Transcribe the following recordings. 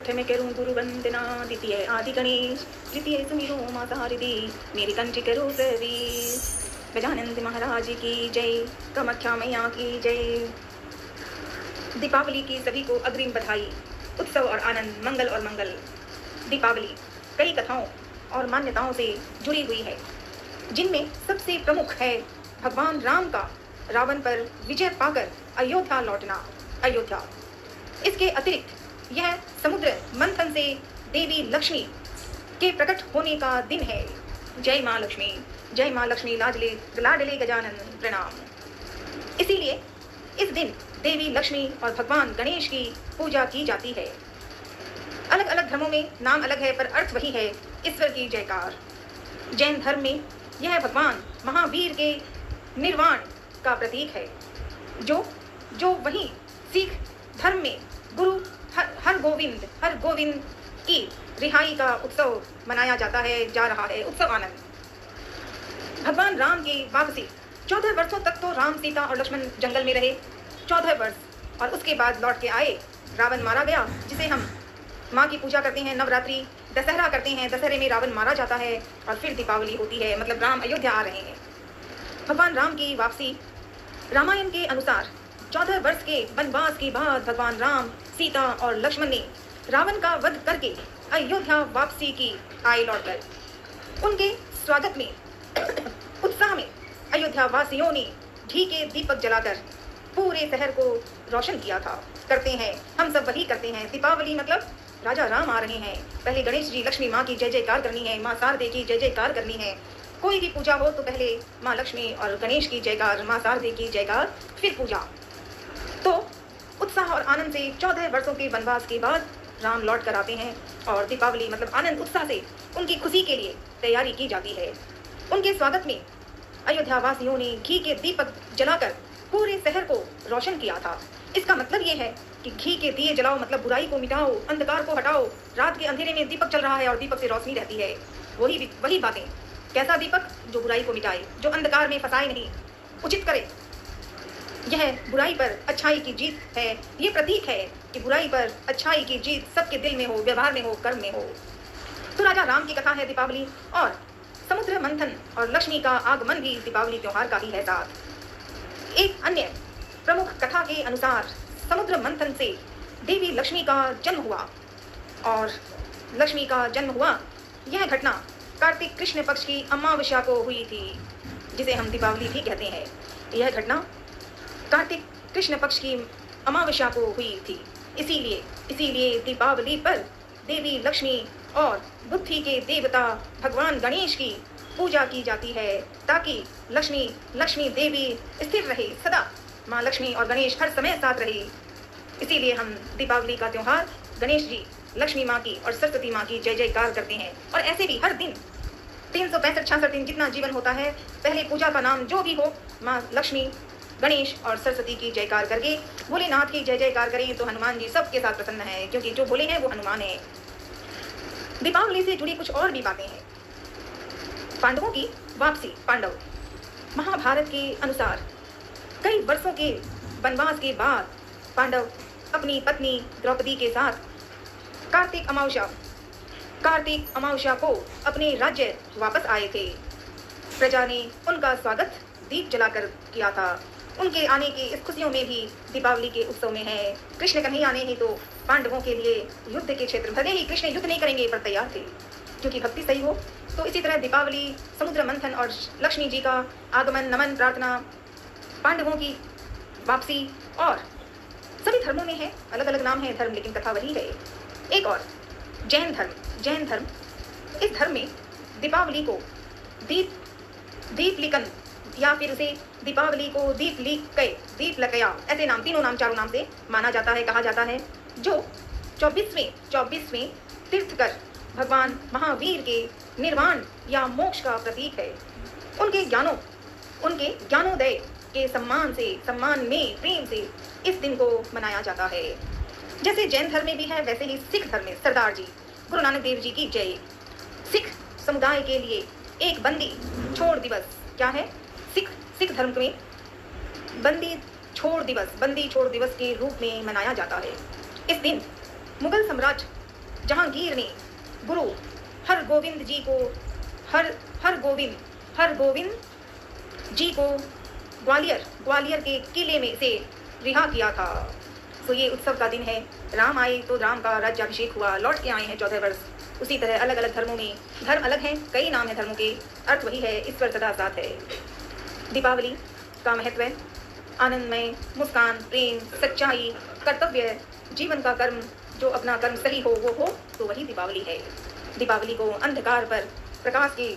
प्रथमे करूं गुरु वंदना, द्वितीय आदि गणेश, तृतीय सुमिरो माता हरिदी, मेरी कंठी करो प्रवीर। गजानंद महाराज की जय, कामाख्या मैया की जय। दीपावली की सभी को अग्रिम बधाई। उत्सव और आनंद, मंगल और मंगल। दीपावली कई कथाओं और मान्यताओं से जुड़ी हुई है, जिनमें सबसे प्रमुख है भगवान राम का रावण पर विजय पाकर अयोध्या लौटना। अयोध्या, इसके अतिरिक्त यह समुद्र मंथन से देवी लक्ष्मी के प्रकट होने का दिन है। जय माँ लक्ष्मी, जय माँ लक्ष्मी, लाडले गजानन प्रणाम। इसीलिए इस दिन देवी लक्ष्मी और भगवान गणेश की पूजा की जाती है। अलग अलग धर्मों में नाम अलग है, पर अर्थ वही है, ईश्वर की जयकार। जैन धर्म में यह भगवान महावीर के निर्वाण का प्रतीक है, जो वही सिख धर्म में गुरु हर गोविंद की रिहाई का उत्सव मनाया जा रहा है। उत्सव आनंद। भगवान राम की वापसी। 14 वर्षों तक तो राम, सीता और लक्ष्मण जंगल में रहे। 14 वर्ष, और उसके बाद लौट के आए। रावण मारा गया, जिसे हम माँ की पूजा करते हैं, नवरात्रि, दशहरा करते हैं। दशहरे में रावण मारा जाता है और फिर दीपावली होती है, मतलब राम अयोध्या आ रहे हैं। भगवान राम की वापसी। रामायण के अनुसार 14 वर्ष के वनवास के बाद भगवान राम, सीता और लक्ष्मण ने रावण का वध करके अयोध्या वापसी की आए लौटकर। उनके स्वागत में उत्साह में अयोध्या वासियों ने घी के दीपक जलाकर पूरे शहर को रोशन किया था। करते हैं, हम सब वही करते हैं। दीपावली मतलब राजा राम आ रहे हैं। पहले गणेश जी, लक्ष्मी माँ की जय जयकार करनी है, माँ शारदे की जय जयकार करनी है। कोई भी पूजा हो तो पहले माँ लक्ष्मी और गणेश की जयकार, माँ शारदे की जयकार, फिर पूजा। तो उत्साह और आनंद से 14 वर्षों के वनवास के बाद राम लौट कर आते हैं, और दीपावली मतलब आनंद उत्साह से उनकी खुशी के लिए तैयारी की जाती है। उनके स्वागत में अयोध्या वासियों ने घी के दीपक जलाकर पूरे शहर को रोशन किया था। इसका मतलब ये है कि घी के दिए जलाओ मतलब बुराई को मिटाओ, अंधकार को हटाओ। रात के अंधेरे में दीपक चल रहा है और दीपक से रोशनी रहती है। वही बातें। कैसा दीपक? जो बुराई को मिटाए, जो अंधकार में फंसाए नहीं, उचित करे। यह बुराई पर अच्छाई की जीत है। ये प्रतीक है कि बुराई पर अच्छाई की जीत सबके दिल में हो, व्यवहार में हो, कर्म में हो। तो राजा राम की कथा है दीपावली, और समुद्र मंथन और लक्ष्मी का आगमन भी दीपावली त्योहार का ही है साथ। एक अन्य प्रमुख कथा के अनुसार समुद्र मंथन से देवी लक्ष्मी का जन्म हुआ, और लक्ष्मी का जन्म हुआ, यह घटना कार्तिक कृष्ण पक्ष की अमावस्या को हुई थी, जिसे हम दीपावली भी कहते हैं। यह घटना कार्तिक कृष्ण पक्ष की अमावस्या को हुई थी। इसीलिए दीपावली पर देवी लक्ष्मी और बुद्धि के देवता भगवान गणेश की पूजा की जाती है, ताकि लक्ष्मी देवी स्थिर रहे सदा। माँ लक्ष्मी और गणेश हर समय साथ रहे। इसीलिए हम दीपावली का त्योहार गणेश जी, लक्ष्मी माँ की और सरस्वती माँ की जय जयकार करते हैं। और ऐसे भी हर दिन 365 दिन जितना जीवन होता है, पहले पूजा का नाम जो भी हो, माँ लक्ष्मी, गणेश और सरस्वती की जयकार करके भोलेनाथ की जय जयकार करें तो हनुमान जी सबके साथ प्रसन्न है, क्योंकि जो भोले हैं वो हनुमान है। दीपावली से जुड़ी कुछ और भी बातें हैं। पांडवों की वापसी। पांडव महाभारत के अनुसार कई वर्षों के वनवास के बाद पांडव अपनी पत्नी द्रौपदी के साथ कार्तिक अमावस्या को अपने राज्य वापस आए थे। प्रजा ने उनका स्वागत दीप जलाकर किया था। उनके आने की इस खुशियों में भी दीपावली के उत्सव में है। कृष्ण कन्हैया आने ही तो पांडवों के लिए युद्ध के क्षेत्र, भले ही कृष्ण युद्ध नहीं करेंगे पर तैयार थे, क्योंकि भक्ति सही हो। तो इसी तरह दीपावली, समुद्र मंथन और लक्ष्मी जी का आगमन, नमन, प्रार्थना, पांडवों की वापसी, और सभी धर्मों में है, अलग अलग नाम है धर्म, लेकिन कथा वही है। एक और जैन धर्म। इस धर्म में दीपावली को दीपलिकन, या फिर उसे दीपावली को दीपलकया, ऐसे नाम, चारों नाम से माना जाता है, कहा जाता है, जो 24वें तीर्थकर भगवान महावीर के निर्वाण या मोक्ष का प्रतीक है। उनके ज्ञानोदय के सम्मान में प्रेम से इस दिन को मनाया जाता है। जैसे जैन धर्म में भी है, वैसे ही सिख धर्म में सरदार जी, गुरु नानक देव जी की जय। सिख समुदाय के लिए एक बंदी छोड़ दिवस क्या है? सिख धर्म में बंदी छोड़ दिवस के रूप में मनाया जाता है। इस दिन मुगल सम्राट जहांगीर ने गुरु हर गोविंद जी को हर गोविंद जी को ग्वालियर के किले में से रिहा किया था। तो ये उत्सव का दिन है। राम आए तो राम का राज्याभिषेक हुआ, लौट के आए हैं 14 वर्ष। उसी तरह अलग अलग धर्मों में धर्म अलग हैं, कई नाम है धर्मों के, अर्थ वही है, ईश्वर सदा साथ है। दीपावली का महत्व है आनंदमय, मुस्कान, प्रेम, सच्चाई, कर्तव्य, जीवन का कर्म, जो अपना कर्म सही हो वो हो तो वही दीपावली है। दीपावली को अंधकार पर प्रकाश की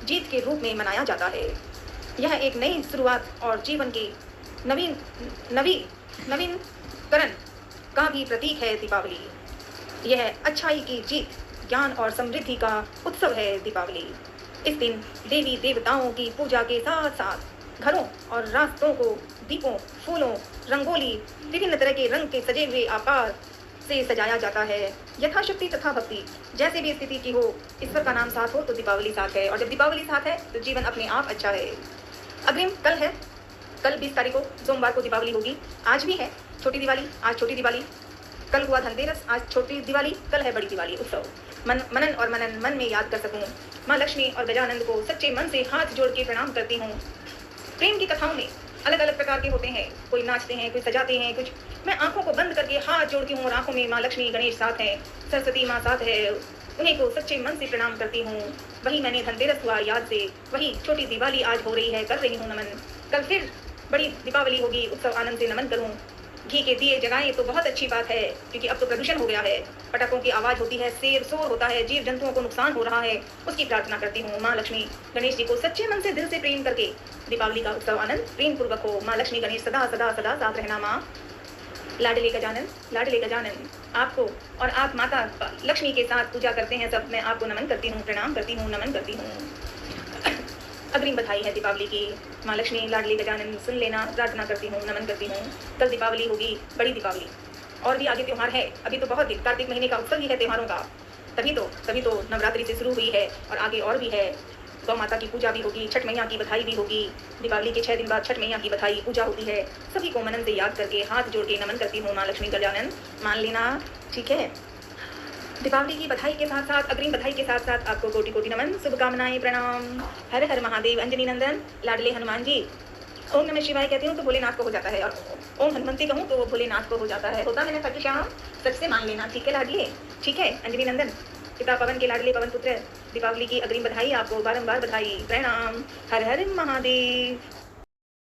जीत के रूप में मनाया जाता है। यह एक नई शुरुआत और जीवन के नवीनकरण का भी प्रतीक है दीपावली। यह अच्छाई की जीत, ज्ञान और समृद्धि का उत्सव है दीपावली। इस दिन देवी देवताओं की पूजा के साथ साथ घरों और रास्तों को दीपों, फूलों, रंगोली, विभिन्न तरह के रंग के सजे हुए आकार से सजाया जाता है। यथाशक्ति तथा भक्ति, जैसे भी स्थिति की हो, ईश्वर का नाम साथ हो तो दीपावली साथ है, और जब दीपावली साथ है तो जीवन अपने आप अच्छा है। अग्रिम कल है, कल 20 तारीख को सोमवार को दीपावली होगी। आज भी है छोटी दिवाली, आज छोटी दिवाली, कल हुआ धनतेरस, आज छोटी दिवाली, कल है बड़ी दिवाली उत्सव। मनन में याद कर सकूं माँ लक्ष्मी और गजानंद को सच्चे मन से हाथ जोड़ के प्रणाम करती हूँ। प्रेम की कथाओं में अलग अलग प्रकार के होते हैं, कोई नाचते हैं, कोई सजाते हैं, कुछ मैं आंखों को बंद करके हाथ जोड़ती हूँ और आंखों में माँ लक्ष्मी गणेश साथ हैं, सरस्वती माँ साथ है, उन्हीं को सच्चे मन से प्रणाम करती हूँ। वही मैंने धनतेरस हुआ याद से, वही छोटी दिवाली आज हो रही है, कर रही हूँ नमन। कल फिर बड़ी दीपावली होगी, उत्सव आनंद से नमन करूँ। घी के दिए जगाएं तो बहुत अच्छी बात है, क्योंकि अब तो प्रदूषण हो गया है, पटाखों की आवाज़ होती है, शोर होता है, जीव जंतुओं को नुकसान हो रहा है, उसकी प्रार्थना करती हूँ। माँ लक्ष्मी गणेश जी को सच्चे मन से दिल से प्रेम करके दीपावली का उत्सव आनंद प्रेम पूर्वक हो। माँ लक्ष्मी गणेश सदा सदा सदा साथ रहना। माँ लाडले गजानन आपको और आप माता लक्ष्मी के साथ पूजा करते हैं सब, मैं आपको नमन करती हूँ, प्रणाम करती हूँ, नमन करती हूँ। अग्रिम बधाई है दीपावली की। माँ लक्ष्मी लाडली गजानन सुन लेना, प्रार्थना करती हूँ, नमन करती हूँ। कल दीपावली होगी, बड़ी दीपावली, और भी आगे त्योहार है, अभी तो बहुत कार्तिक महीने का उत्सव ही है त्योहारों का, तभी तो नवरात्रि से शुरू हुई है, और आगे और भी है। गौ माता की पूजा भी होगी, छठ मैया की बधाई भी होगी। दीपावली के 6 दिन बाद छठ मैया की बधाई पूजा होती है। सभी को मनन से याद करके हाथ जोड़ के नमन करती हूँ। माँ लक्ष्मी गजानन मान लेना, ठीक है। दीपावली की बधाई के साथ साथ, अग्रिम बधाई के साथ साथ आपको कोटि कोटि नमन, शुभकामनाएं, प्रणाम। हर हर महादेव। अंजनी नंदन लाडले हनुमान जी। ओम नमः शिवाय कहती हूँ तो भोलेनाथ को हो जाता है, और ओम हनुमंती कहूँ तो वो भोलेनाथ को हो जाता है। होता मैंने सच श्याम, सच से मान लेना, ठीक है लाडले, ठीक है। अंजनी नंदन पिता पवन के लाडले पवन पुत्र, दीपावली की अग्रिम बधाई, आपको बारंबार बधाई, प्रणाम। हर हर महादेव।